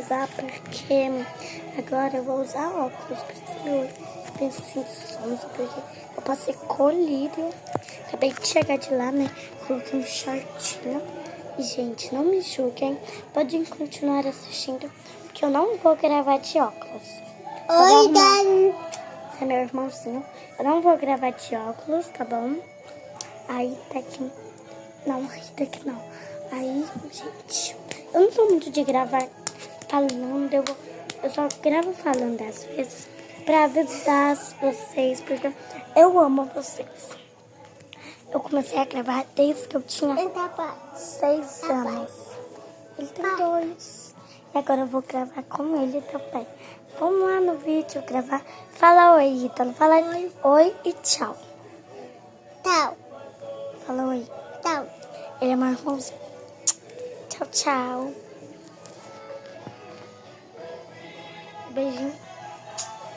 usar porque agora eu vou usar óculos. Por isso que eu penso assim, sonso, porque eu passei colírio. Acabei de chegar de lá, né? Coloquei um shortinho. E, gente, não me julguem. Podem continuar assistindo, porque eu não vou gravar de óculos. Oi, Dani. Esse é meu irmãozinho. Eu não vou gravar de óculos, tá bom? Aí tá aqui. Não, aí daqui não. Aí, gente, eu não sou muito de gravar falando. Eu só gravo falando às vezes pra avisar vocês, porque eu amo vocês. Eu comecei a gravar desde que eu tinha 6 anos. Ele tem 2. E agora eu vou gravar com ele também. Vamos lá no vídeo gravar. Fala oi, Ítalo. Fala oi e tchau. Tchau. Fala oi. Tchau. Ele é meu irmãozinho. Tchau, tchau. Beijinho.